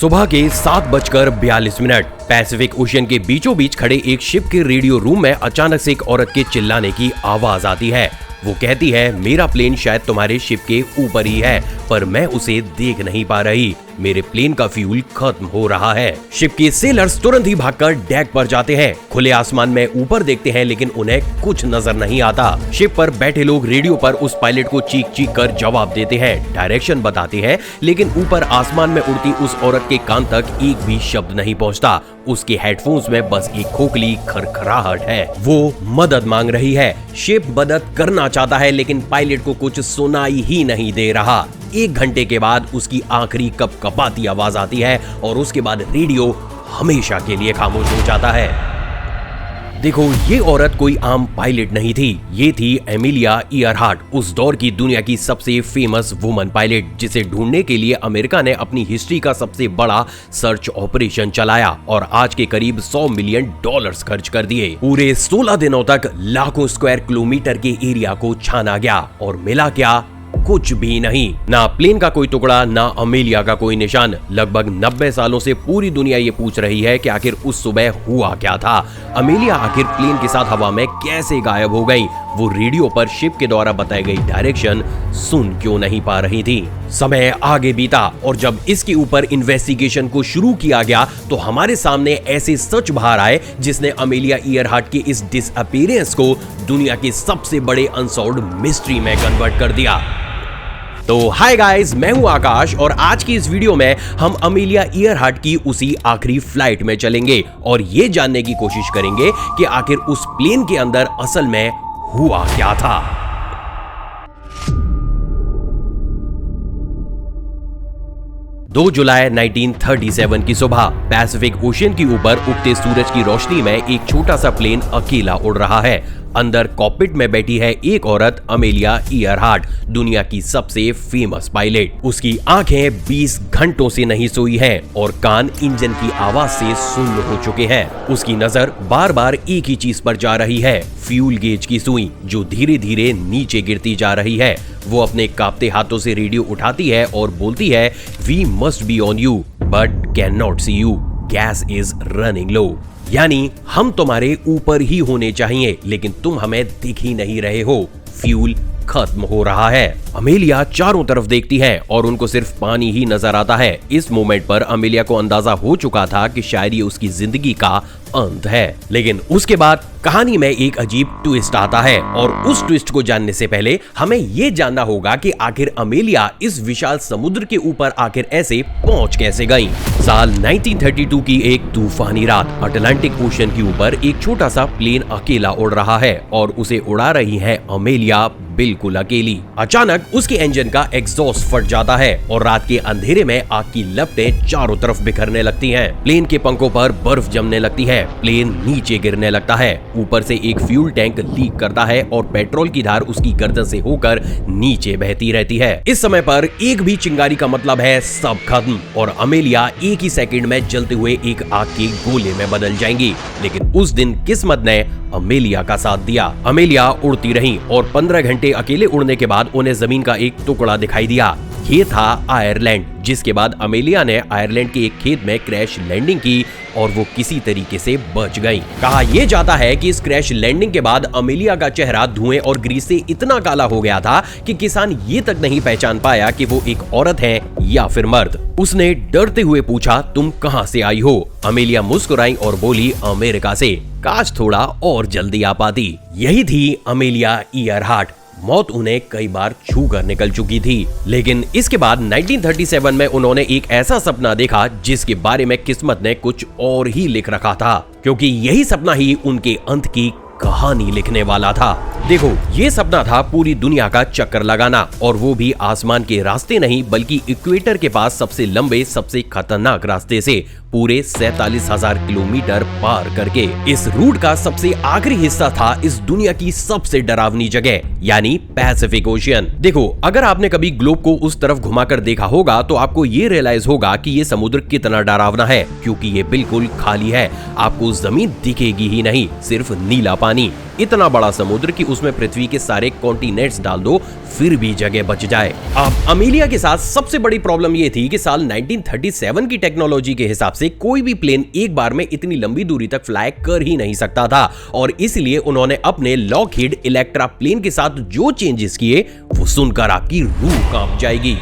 सुबह के 7:42 Pacific ocean के बीचों बीच खड़े एक शिप के रेडियो रूम में अचानक से एक औरत के चिल्लाने की आवाज आती है। वो कहती है, मेरा प्लेन शायद तुम्हारे शिप के ऊपर ही है, पर मैं उसे देख नहीं पा रही। मेरे प्लेन का फ्यूल खत्म हो रहा है। शिप के सेलर्स तुरंत ही भागकर डेक पर जाते हैं। खुले आसमान में ऊपर देखते हैं, लेकिन उन्हें कुछ नजर नहीं आता। शिप पर बैठे लोग रेडियो पर उस पायलट को चीख चीख कर जवाब देते हैं, डायरेक्शन बताते हैं, लेकिन ऊपर आसमान में उड़ती उस औरत के कान तक एक भी शब्द नहीं पहुंचता। उसके हेडफोन्स में बस एक खोखली खरखराहट है। वो मदद मांग रही है। शिप मदद करना चाहता है, लेकिन पायलट को कुछ सुनाई ही नहीं दे रहा। 1 घंटे के बाद उसकी आखिरी कपकपाती आवाज आती है और उसके बाद रेडियो हमेशा के लिए खामोश हो जाता है। देखो, ये औरत कोई आम पायलट नहीं थी। ये थी एमिलिया ईयरहार्ट, उस दौर की दुनिया की सबसे फेमस वुमन पायलट, जिसे ढूंढने के लिए अमेरिका ने अपनी हिस्ट्री का सबसे बड़ा सर्च ऑपरेशन चलाया और आज के करीब $100 मिलियन खर्च कर दिए। पूरे 16 दिनों तक लाखों स्क्वायर किलोमीटर के एरिया को छाना गया और मिला क्या? कुछ भी नहीं। ना प्लेन का कोई टुकड़ा, ना अमेलिया का कोई निशान। लगभग 90 सालों से पूरी दुनिया ये पूछ रही है कि आखिर उस सुबह हुआ क्या था। अमेलिया आखिर प्लेन के साथ हवा में कैसे गायब हो गई? वो रेडियो पर शिप के द्वारा बताई गई डायरेक्शन सुन क्यों नहीं पा रही थी? समय आगे बीता और जब इसके ऊपर इन्वेस्टिगेशन को शुरू किया गया तो हमारे सामने ऐसे सच बाहर आए जिसने अमेलिया ईयरहार्ट के इस डिसअपीयरेंस को दुनिया के सबसे बड़े अनसॉल्व्ड मिस्ट्री में कन्वर्ट कर दिया। तो हाय गाइस, मैं हूं आकाश और आज की इस वीडियो में हम अमेलिया ईयरहार्ट की उसी आखिरी फ्लाइट में चलेंगे और ये जानने की कोशिश करेंगे कि आखिर उस प्लेन के अंदर असल में हुआ क्या था। 2 जुलाई 1937 की सुबह पैसिफिक ओशियन के ऊपर उगते सूरज की रोशनी में एक छोटा सा प्लेन अकेला उड़ रहा है। अंदर कॉकपिट में बैठी है एक औरत, अमेलिया ईयरहार्ट, दुनिया की सबसे फेमस पायलट। उसकी आंखें 20 घंटों से नहीं सोई हैं और कान इंजन की आवाज से सुन्न हो चुके हैं। उसकी नजर बार बार एक ही चीज पर जा रही है, फ्यूल गेज की सुई जो धीरे धीरे नीचे गिरती जा रही है। वो अपने कांपते हाथों से रेडियो उठाती है और बोलती है, we must be on you but can not see you, gas is running low. यानी हम तुम्हारे ऊपर ही होने चाहिए, लेकिन तुम हमें दिख ही नहीं रहे हो, फ्यूल खत्म हो रहा है। अमेलिया चारों तरफ देखती है और उनको सिर्फ पानी ही नजर आता है। इस मोमेंट पर अमेलिया को अंदाजा हो चुका था कि शायद ये उसकी जिंदगी का अंत है, लेकिन उसके बाद कहानी में एक अजीब ट्विस्ट आता है और उस ट्विस्ट को जानने से पहले हमें ये जानना होगा कि आखिर अमेलिया इस विशाल समुद्र के ऊपर आखिर ऐसे पहुंच कैसे गई। साल 1932 की एक तूफानी रात, अटलांटिक ओशन के ऊपर एक छोटा सा प्लेन अकेला उड़ रहा है और उसे उड़ा रही है अमेलिया बिल्कुल अकेली। अचानक उसके इंजन का एग्जॉस्ट फट जाता है और रात के अंधेरे में आग की लपटें चारों तरफ बिखरने लगती हैं। प्लेन के पंखों पर बर्फ जमने लगती है, प्लेन नीचे गिरने लगता है। ऊपर से एक फ्यूल टैंक लीक करता है और पेट्रोल की धार उसकी गर्दन से होकर नीचे बहती रहती है। इस समय पर एक भी चिंगारी का मतलब है सब खत्म और अमेलिया एक ही सेकंड में जलते हुए एक आग के गोले में बदल जाएंगी। लेकिन उस दिन किस्मत ने अमेलिया का साथ दिया। अमेलिया उड़ती रही और 15 घंटे अकेले उड़ने के बाद उन्हें जमीन का एक टुकड़ा दिखाई दिया। ये था आयरलैंड, जिसके बाद अमेलिया ने आयरलैंड के एक खेत में क्रैश लैंडिंग की और वो किसी तरीके से बच गई। कहा यह जाता है कि इस क्रैश लैंडिंग के बाद अमेलिया का चेहरा धुएं और ग्रीस से इतना काला हो गया था कि किसान ये तक नहीं पहचान पाया कि वो एक औरत है या फिर मर्द। उसने डरते हुए पूछा, तुम कहां से आई हो? अमेलिया मुस्कुराई और बोली, अमेरिका से। काश थोड़ा और जल्दी आ पाती। यही थी अमेलिया ईयरहार्ट। मौत उन्हें कई बार छू कर निकल चुकी थी, लेकिन इसके बाद 1937 में उन्होंने एक ऐसा सपना देखा जिसके बारे में किस्मत ने कुछ और ही लिख रखा था, क्योंकि यही सपना ही उनके अंत की कहानी लिखने वाला था। देखो, ये सपना था पूरी दुनिया का चक्कर लगाना, और वो भी आसमान के रास्ते नहीं बल्कि इक्वेटर के पास सबसे लंबे, सबसे खतरनाक रास्ते से, पूरे 47,000 किलोमीटर पार करके। इस रूट का सबसे आखिरी हिस्सा था इस दुनिया की सबसे डरावनी जगह, यानी पैसिफिक ओशियन। देखो, अगर आपने कभी ग्लोब को उस तरफ घुमाकर देखा होगा तो आपको ये रियलाइज होगा कि ये समुद्र कितना डरावना है, क्योंकि ये बिल्कुल खाली है। आपको जमीन दिखेगी ही नहीं, सिर्फ नीला पानी। इतना बड़ा समुद्र कि उसमें पृथ्वी के सारे कॉन्टिनेंट्स डाल दो फिर भी जगह बच जाए। अब अमेलिया के साथ सबसे बड़ी प्रॉब्लम यह थी कि साल 1937 की टेक्नोलॉजी के हिसाब से कोई भी प्लेन एक बार में इतनी लंबी दूरी तक फ्लाई कर ही नहीं सकता था, और इसलिए उन्होंने अपने लॉकहीड इलेक्ट्रा प्लेन के साथ जो चेंजेस किए वो सुनकर आपकी रूह कांप जाएगी।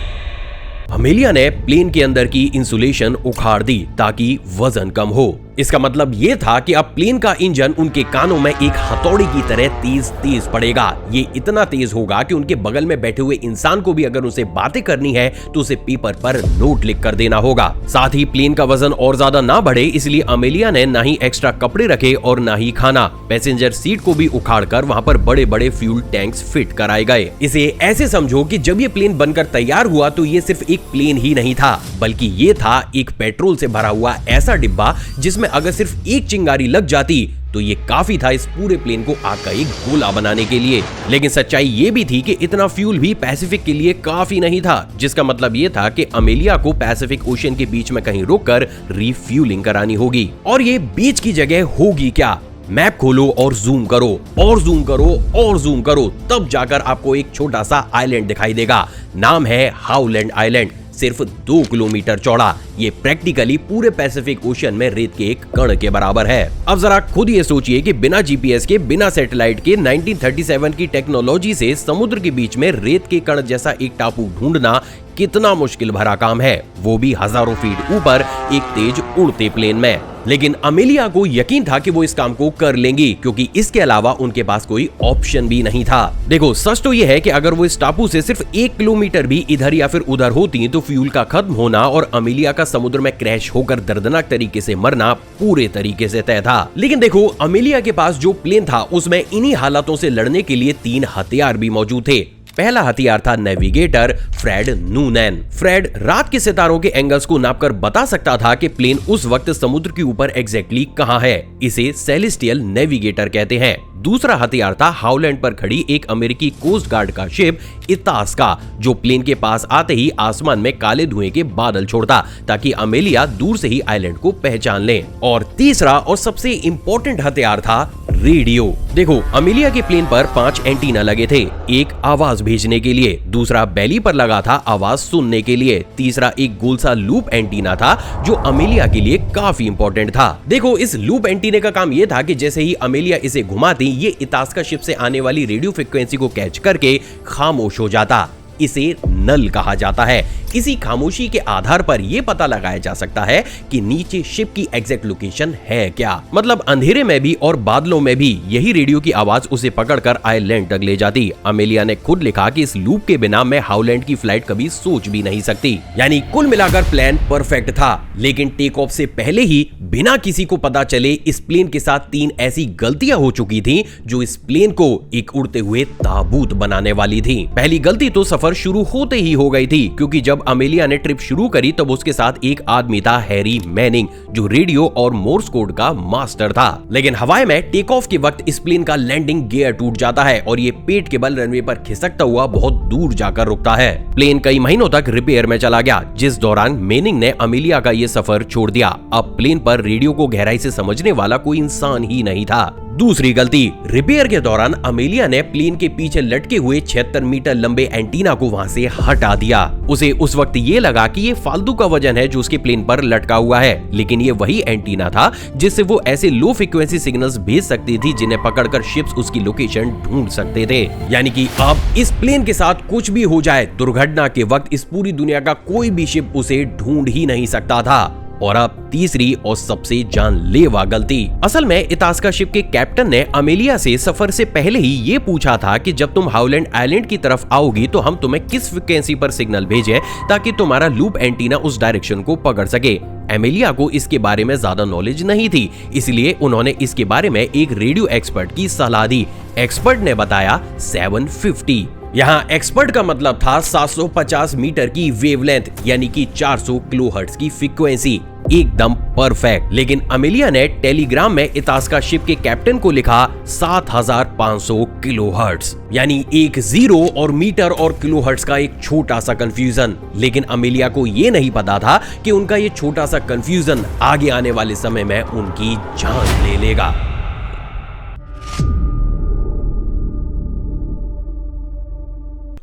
अमेलिया ने प्लेन के अंदर की इंसुलेशन उखाड़ दी ताकि वजन कम हो। इसका मतलब यह था कि अब प्लेन का इंजन उनके कानों में एक हथौड़ी की तरह तेज तेज पड़ेगा। ये इतना तेज होगा कि उनके बगल में बैठे हुए इंसान को भी अगर उसे बातें करनी है तो उसे पेपर पर नोट लिख कर देना होगा। साथ ही प्लेन का वजन और ज्यादा ना बढ़े इसलिए अमेलिया ने ना ही एक्स्ट्रा कपड़े रखे और ना ही खाना। पैसेंजर सीट को भी उखाड़ कर वहाँ पर बड़े बड़े फ्यूल टैंक्स फिट कराए गए। इसे ऐसे समझो कि जब ये प्लेन बनकर तैयार हुआ तो ये सिर्फ एक प्लेन ही नहीं था, बल्कि ये था एक पेट्रोल से भरा हुआ ऐसा डिब्बा जिसमें अगर सिर्फ एक चिंगारी लग जाती तो ये काफी था इस पूरे प्लेन को आग का एक गोला बनाने के लिए। लेकिन सच्चाई ये भी थी कि इतना फ्यूल भी पैसिफिक के लिए काफी नहीं था, जिसका मतलब ये था कि अमेलिया को पैसिफिक ओशन के बीच में कहीं रोककर रिफ्यूलिंग करानी होगी। और ये बीच की जगह होगी क्या? मैप खोलो और जूम करो और जूम करो और जूम करो, तब जाकर आपको एक छोटा सा आइलैंड दिखाई देगा। नाम है हाउलैंड आइलैंड, सिर्फ 2 किलोमीटर चौड़ा। ये प्रैक्टिकली पूरे पैसिफिक ओशन में रेत के एक कण के बराबर है। अब जरा खुद ये सोचिए कि बिना जीपीएस के, बिना सैटेलाइट के 1937 की टेक्नोलॉजी से समुद्र के बीच में रेत के कण जैसा एक टापू ढूंढना कितना मुश्किल भरा काम है, वो भी हजारों फीट ऊपर एक तेज उड़ते प्लेन में। लेकिन अमेलिया को यकीन था कि वो इस काम को कर लेंगी, क्योंकि इसके अलावा उनके पास कोई ऑप्शन भी नहीं था। देखो, सच तो ये है कि अगर वो इस टापू से सिर्फ 1 किलोमीटर भी इधर या फिर उधर होती तो फ्यूल का खत्म होना और अमेलिया का समुद्र में क्रैश होकर दर्दनाक तरीके से मरना पूरे तरीके से तय था। लेकिन देखो, अमेलिया के पास जो प्लेन था उसमें इन्हीं हालातों से लड़ने के लिए 3 हथियार भी मौजूद थे। पहला हथियार था नेविगेटर फ्रेड नूनैन। फ्रेड रात के सितारों के एंगल्स को नापकर बता सकता था कि प्लेन उस वक्त समुद्र के ऊपर एग्जैक्टली कहां है। इसे सेलेस्टियल नेविगेटर कहते हैं। दूसरा हथियार था हाउलैंड पर खड़ी एक अमेरिकी कोस्ट गार्ड का शिप इतास्का, जो प्लेन के पास आते ही आसमान में काले धुएं के बादल छोड़ता ताकि अमेलिया दूर से ही आइलैंड को पहचान ले। और तीसरा और सबसे इंपॉर्टेंट हथियार था रेडियो। देखो, अमेलिया के प्लेन पर 5 एंटीना लगे थे, एक आवाज भेजने के लिए, दूसरा बैली पर लगा था आवाज सुनने के लिए, तीसरा एक गोल सा लूप एंटीना था जो अमेलिया के लिए काफी इंपॉर्टेंट था। देखो, इस लूप एंटीने का काम यह था कि जैसे ही अमेलिया इसे घुमाती ये इतास्का शिप से आने वाली रेडियो फ्रीक्वेंसी को कैच करके खामोश हो जाता। इसे नल कहा जाता है। इसी खामोशी के आधार पर यह पता लगाया जा सकता है कि नीचे शिप की एग्जैक्ट लोकेशन है क्या। मतलब अंधेरे में भी और बादलों में भी यही रेडियो की आवाज उसे पकड़कर आइलैंड तक ले जाती। अमेलिया ने खुद लिखा कि इस लूप के बिना मैं हाउलैंड की फ्लाइट कभी सोच भी नहीं सकती। यानी कुल मिलाकर प्लान परफेक्ट था, लेकिन टेक ऑफ से पहले ही बिना किसी को पता चले इस प्लेन के साथ 3 ऐसी गलतियां हो चुकी थी जो इस प्लेन को एक उड़ते हुए ताबूत बनाने वाली थी। पहली गलती तो सफर शुरू होते ही हो गई थी, क्योंकि जब अमेलिया ने ट्रिप शुरू करी तब उसके साथ एक आदमी था, हैरी मैनिंग, जो रेडियो और मोर्स कोड का मास्टर था। लेकिन हवाई में टेक ऑफ के वक्त इस प्लेन का लैंडिंग गियर टूट जाता है और ये पेट के बल रनवे पर खिसकता हुआ बहुत दूर जाकर रुकता है। प्लेन कई महीनों तक रिपेयर में चला गया, जिस दौरान मैनिंग ने अमेलिया का ये सफर छोड़ दिया। अब प्लेन पर रेडियो को गहराई से समझने वाला कोई इंसान ही नहीं था। दूसरी गलती, रिपेयर के दौरान अमेलिया ने प्लेन के पीछे लटके हुए 76 मीटर लंबे एंटीना को वहां से हटा दिया। उसे उस वक्त ये लगा कि ये फालतू का वजन है जो उसके प्लेन पर लटका हुआ है, लेकिन ये वही एंटीना था जिससे वो ऐसे लो फ्रीक्वेंसी सिग्नल्स भेज सकती थी जिन्हें पकड़कर शिप्स उसकी लोकेशन ढूंढ सकते थे। यानी कि अब इस प्लेन के साथ कुछ भी हो जाए, दुर्घटना के वक्त इस पूरी दुनिया का कोई भी शिप उसे ढूंढ ही नहीं सकता था। और अब तीसरी और सबसे जानलेवा गलती। असल में इतास्का शिप के कैप्टन ने अमेलिया से सफर से पहले ही ये पूछा था कि जब तुम हाउलैंड आइलैंड की तरफ आओगी तो हम तुम्हें किस फ्रीक्वेंसी पर सिग्नल भेजें ताकि तुम्हारा लूप एंटीना उस डायरेक्शन को पकड़ सके। अमेलिया को इसके बारे में ज्यादा नॉलेज नहीं थी, इसलिए उन्होंने इसके बारे में एक रेडियो एक्सपर्ट की सलाह दी। एक्सपर्ट ने बताया 750। यहाँ एक्सपर्ट का मतलब था 750 मीटर की वेवलेंथ, यानी कि 400 किलोहर्ट्ज की फ्रीक्वेंसी, एकदम परफेक्ट। लेकिन अमेलिया ने टेलीग्राम में इतास्का शिप के कैप्टन को लिखा 7500 किलोहर्ट्ज, यानी एक जीरो और मीटर और किलोहर्ट्ज का एक छोटा सा कंफ्यूजन। लेकिन अमेलिया को यह नहीं पता था कि उनका ये छोटा सा कंफ्यूजन आगे आने वाले समय में उनकी जान ले लेगा।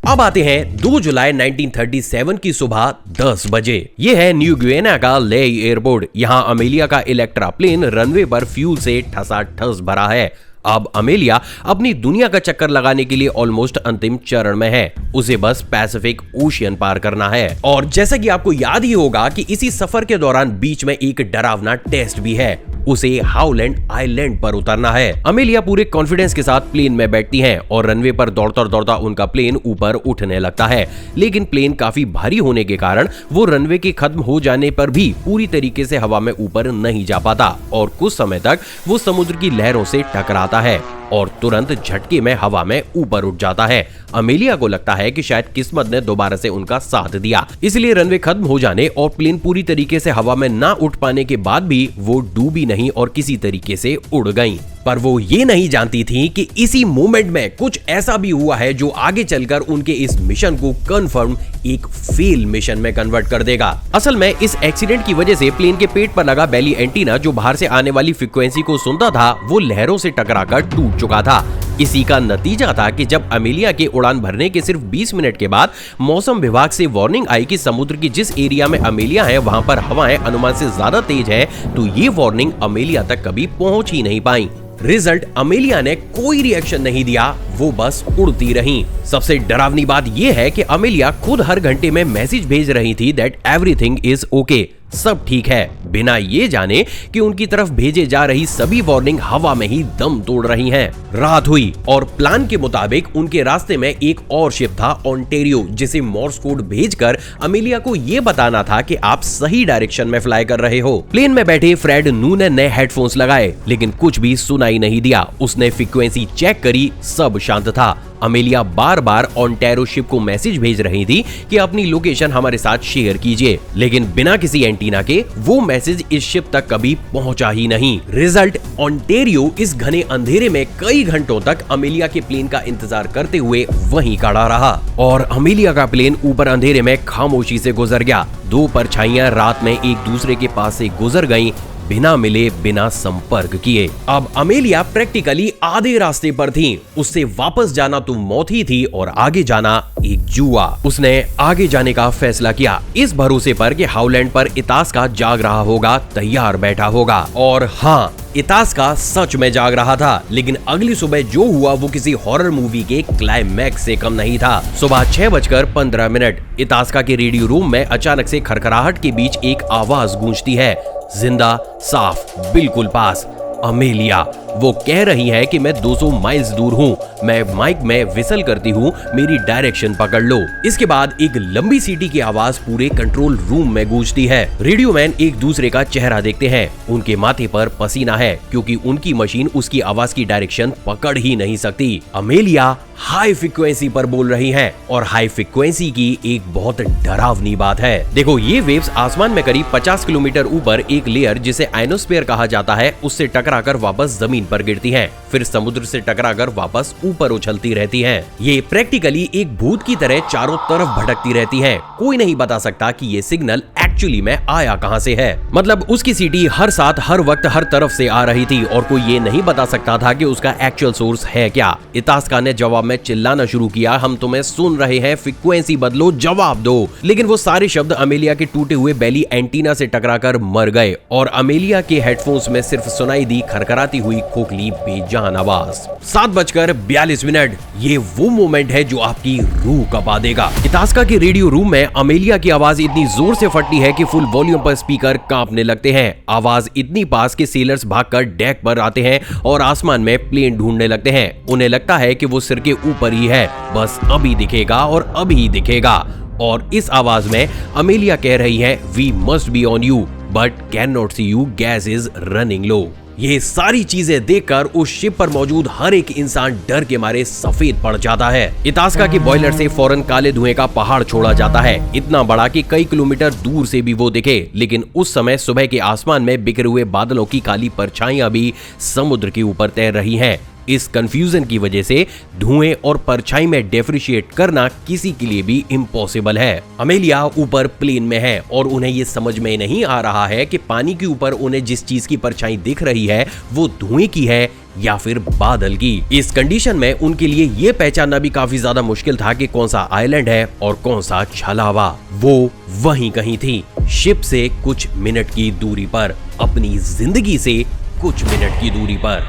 अब आते हैं 2 जुलाई 1937 की सुबह 10 बजे। ये है न्यू गियना का लेई एयरपोर्ट। यहाँ अमेलिया का इलेक्ट्रा प्लेन रनवे पर फ्यूल से ठसाठस भरा है। अब अमेलिया अपनी दुनिया का चक्कर लगाने के लिए ऑलमोस्ट अंतिम चरण में है। उसे बस पैसिफिक ओशियन पार करना है। और जैसा कि आपको याद ही होगा कि इसी सफर के दौरान बीच में एक डरावना टेस्ट भी है। उसे हाउलैंड आइलैंड पर उतरना है। अमेलिया पूरे कॉन्फिडेंस के साथ प्लेन में बैठती हैं और रनवे पर दौड़ता दौड़ता उनका प्लेन ऊपर उठने लगता है। लेकिन प्लेन काफी भारी होने के कारण वो रनवे के खत्म हो जाने पर भी पूरी तरीके से हवा में ऊपर नहीं जा पाता और कुछ समय तक वो समुद्र की लहरों से टकराता है और तुरंत झटके में हवा में ऊपर उठ जाता है। अमेलिया को लगता है कि शायद किस्मत ने दोबारा से उनका साथ दिया, इसलिए रनवे खत्म हो जाने और प्लेन पूरी तरीके से हवा में ना उठ पाने के बाद भी वो डूबी नहीं और किसी तरीके से उड़ गईं। पर वो ये नहीं जानती थी कि इसी मोमेंट में कुछ ऐसा भी हुआ है जो आगे चलकर उनके इस मिशन को कंफर्म एक फेल मिशन में कन्वर्ट कर देगा। असल में इस एक्सीडेंट की वजह से प्लेन के पेट पर लगा बेली एंटीना जो बाहर से आने वाली फ्रीक्वेंसी को सुनता था वो लहरों से टकराकर टूट चुका था। इसी का नतीजा था कि जब अमेलिया के उड़ान भरने के सिर्फ 20 मिनट के बाद मौसम विभाग से वार्निंग आई कि समुद्र की जिस एरिया में अमेलिया है वहां पर हवाएं अनुमान से ज्यादा तेज है, तो ये वार्निंग अमेलिया तक कभी पहुंच ही नहीं पाई। रिजल्ट, अमेलिया ने कोई रिएक्शन नहीं दिया, वो बस उड़ती रही। सबसे डरावनी बात यह है कि अमेलिया खुद हर घंटे में मैसेज भेज रही थी दैट एवरीथिंग इज ओके, सब ठीक है, बिना ये जाने कि उनकी तरफ भेजे जा रही सभी वार्निंग हवा में ही दम तोड़ रही हैं। रात हुई और प्लान के मुताबिक उनके रास्ते में एक और शिप था, ओंटेरियो, जिसे मोर्स कोड भेजकर अमेलिया को ये बताना था कि आप सही डायरेक्शन में फ्लाई कर रहे हो। प्लेन में बैठे फ्रेड नूने ने हेडफोन्स लगाए लेकिन कुछ भी सुनाई नहीं दिया। उसने फ्रीक्वेंसी चेक करी, सब शांत था। अमेलिया बार बार ओंटेरियो शिप को मैसेज भेज रही थी कि अपनी लोकेशन हमारे साथ शेयर कीजिए, लेकिन बिना किसी एंटीना के वो मैसेज इस शिप तक कभी पहुंचा ही नहीं। रिजल्ट, ओंटेरियो इस घने अंधेरे में कई घंटों तक अमेलिया के प्लेन का इंतजार करते हुए वहीं खड़ा रहा और अमेलिया का प्लेन ऊपर अंधेरे में खामोशी से गुजर गया। दो परछाइयां रात में एक दूसरे के पास से गुजर गईं, बिना मिले, बिना संपर्क किए। अब अमेलिया प्रैक्टिकली आधे रास्ते पर थी। उससे वापस जाना तो मौत ही थी और आगे जाना एक जुआ। उसने आगे जाने का फैसला किया इस भरोसे पर कि हाउलैंड पर इतास्का जाग रहा होगा, तैयार बैठा होगा। और हाँ, इतास्का सच में जाग रहा था, लेकिन अगली सुबह जो हुआ वो किसी हॉरर मूवी के क्लाइमैक्स से कम नहीं था। सुबह 6:15 इतास्का के रेडियो रूम में अचानक से खरखराहट के बीच एक आवाज गूंजती है, जिंदा, साफ, बिल्कुल पास। अमेलिया, वो कह रही है कि मैं 200 माइल्स दूर हूँ। मैं माइक में विसल करती हूँ, मेरी डायरेक्शन पकड़ लो। इसके बाद एक लंबी सीटी की आवाज पूरे कंट्रोल रूम में गूंजती है। रेडियो मैन एक दूसरे का चेहरा देखते हैं। उनके माथे पर पसीना है क्योंकि उनकी मशीन उसकी आवाज की डायरेक्शन पकड़ ही नहीं सकती। अमेलिया हाई फ्रीक्वेंसी पर बोल रही हैं और हाई फ्रीक्वेंसी की एक बहुत डरावनी बात है। देखो, ये वेव्स आसमान में करीब 50 किलोमीटर ऊपर एक लेयर जिसे आयनोस्फीयर कहा जाता है उससे टकराकर वापस जमीन पर गिरती हैं, फिर समुद्र से टकराकर वापस ऊपर उछलती रहती हैं। ये प्रैक्टिकली एक भूत की तरह चारों तरफ भटकती रहती हैं। कोई नहीं बता सकता कि ये सिग्नल एक्चुअली में आया कहां से है। मतलब उसकी सीटी हर साथ, हर वक्त, हर तरफ से आ रही थी और कोई ये नहीं बता सकता था कि उसका एक्चुअल सोर्स है क्या। इतास्का ने जवाब में चिल्लाना शुरू किया, हम तुम्हें सुन रहे हैं, फ्रीक्वेंसी बदलो, जवाब दो। लेकिन वो सारे शब्द अमेलिया के टूटे हुए बेली एंटीना से टकराकर मर गए और अमेलिया के हेडफोन्स में सिर्फ सुनाई दी खरखराती हुई खोखली बेजान आवाज। 7:42 ये वो मोमेंट है जो आपकी रूह कपा देगा। इतास्का के रेडियो रूम में अमेलिया की आवाज इतनी जोर से फटती है कि फुल वॉल्यूम पर स्पीकर कांपने लगते हैं। आवाज इतनी पास कि सेलर्स भागकर डेक पर आते हैं और आसमान में प्लेन ढूंढने लगते हैं। उन्हें लगता है कि वो सिर के ऊपर ही है, बस अभी दिखेगा और अभी दिखेगा। और इस आवाज में अमेलिया कह रही है, we must be on you but can not see you, gas is running low. ये सारी चीजें देखकर उस शिप पर मौजूद हर एक इंसान डर के मारे सफेद पड़ जाता है। इतास्का के बॉयलर से फौरन काले धुएं का पहाड़ छोड़ा जाता है, इतना बड़ा कि कई किलोमीटर दूर से भी वो दिखे। लेकिन उस समय सुबह के आसमान में बिखरे हुए बादलों की काली परछाइयां भी समुद्र के ऊपर तैर रही हैं। इस कंफ्यूजन की वजह से धुएं और परछाई में डिफरेंशिएट करना किसी के लिए भी इम्पॉसिबल है। अमेलिया ऊपर प्लेन में है और उन्हें ये समझ में नहीं आ रहा है कि पानी के ऊपर उन्हें जिस चीज की परछाई दिख रही है वो धुएं की है या फिर बादल की। इस कंडीशन में उनके लिए ये पहचानना भी काफी ज्यादा मुश्किल था कि कौन सा आइलैंड है और कौन सा छलावा। वो वहीं कहीं थी, शिप से कुछ मिनट की दूरी पर, अपनी जिंदगी से कुछ मिनट की दूरी पर।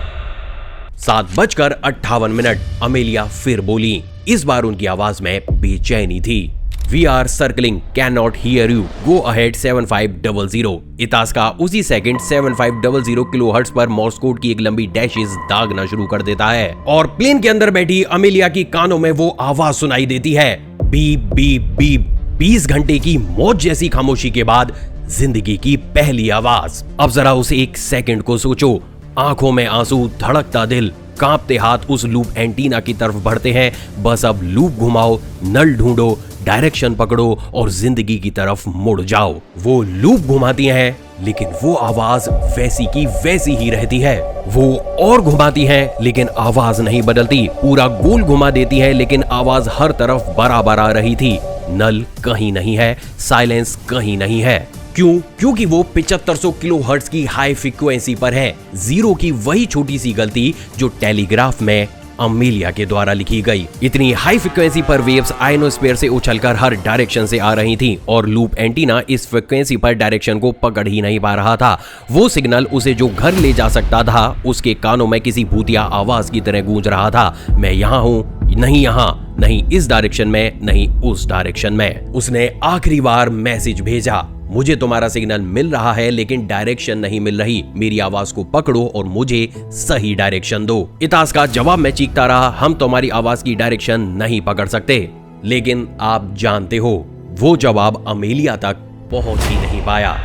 7:58 अमेलिया फिर बोली। इस बार उनकी आवाज में बेचैनी थी। We are circling, cannot hear you. Go ahead 7500। इतास्का उसी सेकंड 7500 किलोहर्ट्ज पर मोर्स कोड की एक लंबी डैशेस दागना शुरू कर देता है और प्लेन के अंदर बैठी अमेलिया की कानों में वो आवाज सुनाई देती है, बीप बीप बीप। 20 घंटे की मौत जैसी खामोशी के बाद जिंदगी की पहली आवाज। अब जरा उस एक सेकंड को सोचो, आंखों में आंसू, धड़कता दिल, कांपते हाथ उस लूप एंटीना की तरफ बढ़ते हैं। बस अब लूप घुमाओ, नल ढूंढो, डायरेक्शन पकड़ो और जिंदगी की तरफ मुड़ जाओ। वो लूप घुमाती हैं, लेकिन वो आवाज वैसी की वैसी ही रहती है। वो और घुमाती हैं, लेकिन आवाज नहीं बदलती। पूरा गोल घुमा देती है, लेकिन आवाज हर तरफ बराबर आ रही थी। नल कहीं नहीं है, साइलेंस कहीं नहीं है। क्यों? क्योंकि वो 7500 किलोहर्ट्ज की हाई फ्रीक्वेंसी पर है। जीरो की वही छोटी सी गलती जो टेलीग्राफ में अमेलिया के द्वारा लिखी गई। इतनी हाई फ्रीक्वेंसी पर वेव्स आयनोस्फीयर से उछलकर हर डायरेक्शन से आ रही थी और लूप एंटीना इस फ्रीक्वेंसी पर डायरेक्शन को पकड़ ही नहीं पा रहा था। वो सिग्नल उसे जो घर ले जा सकता था उसके कानों में किसी भूतिया आवाज की तरह गूंज रहा था। मैं यहाँ हूँ, नहीं यहाँ, नहीं इस डायरेक्शन में, नहीं उस डायरेक्शन में। उसने आखिरी बार मैसेज भेजा, मुझे तुम्हारा सिग्नल मिल रहा है लेकिन डायरेक्शन नहीं मिल रही। मेरी आवाज को पकड़ो और मुझे सही डायरेक्शन दो। इतास का जवाब में चीखता रहा, हम तुम्हारी आवाज की डायरेक्शन नहीं पकड़ सकते। लेकिन आप जानते हो, वो जवाब अमेलिया तक पहुंच ही नहीं पाया।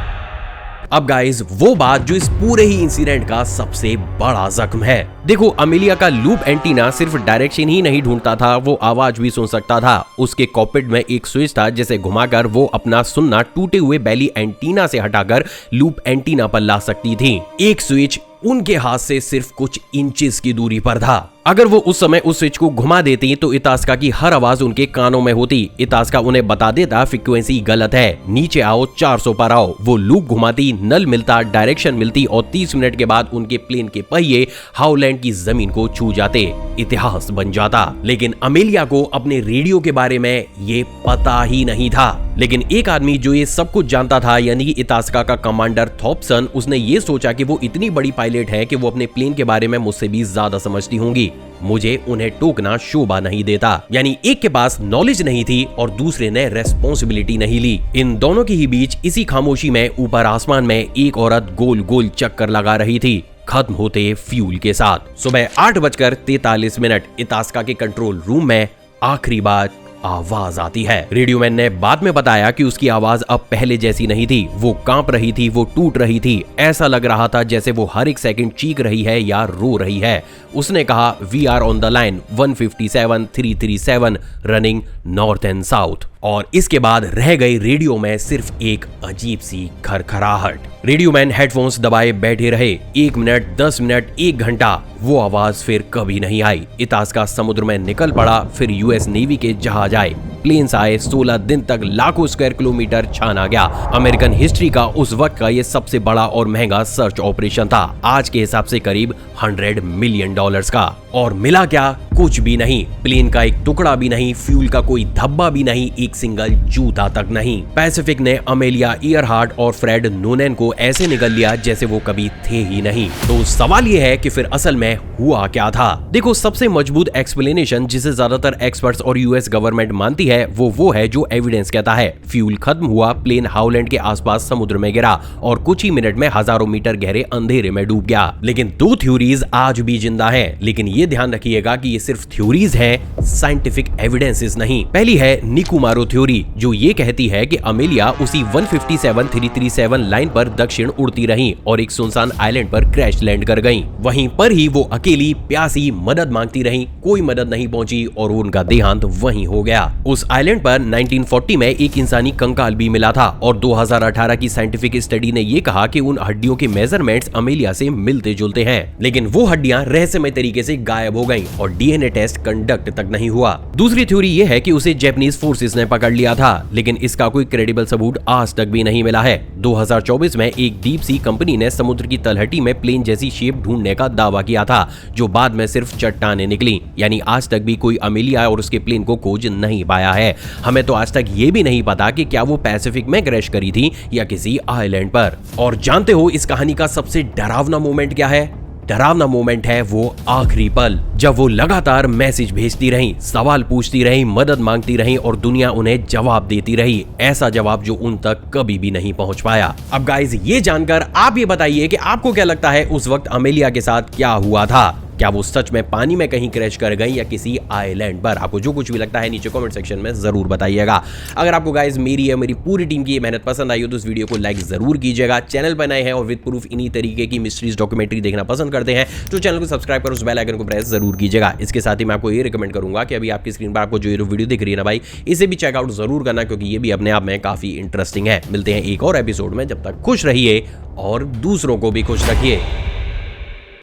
अब गाइस, वो बात जो इस पूरे ही इंसिडेंट का सबसे बड़ा जख्म है। देखो, अमेलिया का लूप एंटीना सिर्फ डायरेक्शन ही नहीं ढूंढता था, वो आवाज भी सुन सकता था। उसके कॉकपिट में एक स्विच था जिसे घुमाकर वो अपना सुनना टूटे हुए बेली एंटीना से हटाकर लूप एंटीना पर ला सकती थी। एक स्विच उनके हाथ से सिर्फ कुछ इंचेस की दूरी पर था। अगर वो उस समय उस स्विच को घुमा देती तो इतास्का की हर आवाज उनके कानों में होती। इतास्का उन्हें बता देता फ्रीक्वेंसी गलत है, नीचे आओ, 400 पर आओ। वो लूप घुमाती, नल मिलता, डायरेक्शन मिलती और 30 मिनट के बाद उनके प्लेन के पहिए हाउलैंड की जमीन को छू जाते। इतिहास बन जाता। लेकिन अमेलिया को अपने रेडियो के बारे में ये पता ही नहीं था। लेकिन एक आदमी जो ये सब कुछ जानता था, यानी कि इतास्का का कमांडर थॉम्पसन, उसने ये सोचा कि वो इतनी बड़ी पायलट है कि वो अपने प्लेन के बारे में मुझसे भी ज्यादा समझती होंगी। मुझे उन्हें टोकना शोभा नहीं देता। यानी एक के पास नॉलेज नहीं थी और दूसरे ने रेस्पॉन्सिबिलिटी नहीं ली। इन दोनों के ही बीच इसी खामोशी में ऊपर आसमान में एक औरत गोल गोल चक्कर लगा रही थी, खत्म होते फ्यूल के साथ। सुबह 8:43 इतास्का के कंट्रोल रूम में आखिरी बार आवाज आती है। रेडियोमैन ने बाद में बताया कि उसकी आवाज अब पहले जैसी नहीं थी। वो कांप रही थी, वो टूट रही थी। ऐसा लग रहा था जैसे वो हर एक सेकंड चीख रही है या रो रही है। उसने कहा, we are on the line 157-337 running north and south. और इसके बाद रह गई रेडियो में सिर्फ एक अजीब सी खरखराहट। रेडियोमैन हेडफोन्स दबाए बैठे रहे। 1 मिनट, 10 मिनट, 1 घंटा, वो आवाज फिर कभी नहीं आई। इतास्का समुद्र में निकल पड़ा। फिर यूएस नेवी के जहाज आए, प्लेन्स आए। 16 दिन तक लाखों स्क्वायर किलोमीटर छाना गया। अमेरिकन हिस्ट्री का उस वक्त का ये सबसे बड़ा और महंगा सर्च ऑपरेशन था। आज के हिसाब से करीब $100 मिलियन का। और मिला क्या? कुछ भी नहीं। प्लेन का एक टुकड़ा भी नहीं, फ्यूल का कोई धब्बा भी नहीं, एक सिंगल जूता तक नहीं। पैसिफिक ने अमेलिया ईयरहार्ट और फ्रेड नोनेन को ऐसे निगल लिया जैसे वो कभी थे ही नहीं। तो सवाल ये है कि फिर असल में हुआ क्या था? देखो, सबसे मजबूत एक्सप्लेनेशन जिसे ज्यादातर एक्सपर्ट्स और यूएस गवर्नमेंट मानती है वो है जो एविडेंस कहता है। फ्यूल खत्म हुआ, प्लेन हाउलैंड के आसपास समुद्र में गिरा और कुछ ही मिनट में हजारों मीटर गहरे अंधेरे में डूब गया। लेकिन 2 थ्योरीज आज भी जिंदा हैं। लेकिन ये ध्यान रखिएगा कि ये सिर्फ थ्योरीज हैं, साइंटिफिक एविडेंसेस नहीं। पहली है निकुमारो थ्योरी, जो ये कहती है कि अमेलिया उसी 157-337 लाइन पर दक्षिण उड़ती रही और एक सुनसान आइलैंड पर क्रैश लैंड कर गईं। वहीं पर ही वो अकेली प्यासी मदद मांगती रही, कोई मदद नहीं पहुंची और उनका देहांत वहीं हो गया। उस उस आइलैंड पर 1940 में एक इंसानी कंकाल भी मिला था और 2018 की साइंटिफिक स्टडी ने ये कहा कि उन हड्डियों के मेजरमेंट्स अमेलिया से मिलते जुलते हैं, लेकिन वो हड्डियां रहस्यमय तरीके से गायब हो गईं और डीएनए टेस्ट कंडक्ट तक नहीं हुआ। दूसरी थ्योरी ये है कि उसे जापानीज फोर्सेस ने पकड़ लिया था, लेकिन इसका कोई क्रेडिबल सबूत आज तक भी नहीं मिला है। 2024 में एक डीप सी कंपनी ने समुद्र की तलहटी में प्लेन जैसी शेप ढूंढने का दावा किया था, जो बाद में सिर्फ चट्टानें निकली। यानी आज तक भी कोई अमेलिया और उसके प्लेन को खोज नहीं पाया है। हमें तो आज तक ये भी नहीं पता कि क्या वो पैसिफिक में क्रैश करी थी या किसी आइलैंड पर। और जानते हो इस कहानी का सबसे डरावना मोमेंट क्या है? डरावना मोमेंट है वो आखिरी पल, जब वो लगातार मैसेज भेजती रही, सवाल पूछती रही, मदद मांगती रही और दुनिया उन्हें जवाब देती रही, ऐसा जवाब जो उन तक कभी भी नहीं पहुंच पाया। अब गाइस, ये जानकर आप ये बताइए कि आपको क्या लगता है उस वक्त अमेलिया के साथ क्या हुआ था? क्या वो सच में पानी में कहीं क्रैश कर गई या किसी आइलैंड पर? आपको जो कुछ भी लगता है नीचे कमेंट सेक्शन में जरूर बताइएगा। अगर आपको गाइस मेरी या मेरी पूरी टीम की मेहनत पसंद आई हो तो इस वीडियो को लाइक जरूर कीजिएगा। चैनल पर नए हैं और विद प्रूफ इन्हीं तरीके की मिस्ट्रीज डॉक्यूमेंट्री देखना पसंद करते हैं तो चैनल को सब्सक्राइब कर उस बेल आइकन को प्रेस जरूर कीजिएगा। इसके साथ ही मैं आपको ये रिकमेंड करूंगा कि अभी आपकी स्क्रीन पर आपको जो वीडियो दिख रही है ना भाई, इसे भी चेकआउट जरूर करना, क्योंकि ये भी अपने आप में काफी इंटरेस्टिंग है। मिलते हैं एक और एपिसोड में, जब तक खुश रहिए और दूसरों को भी खुश रखिए।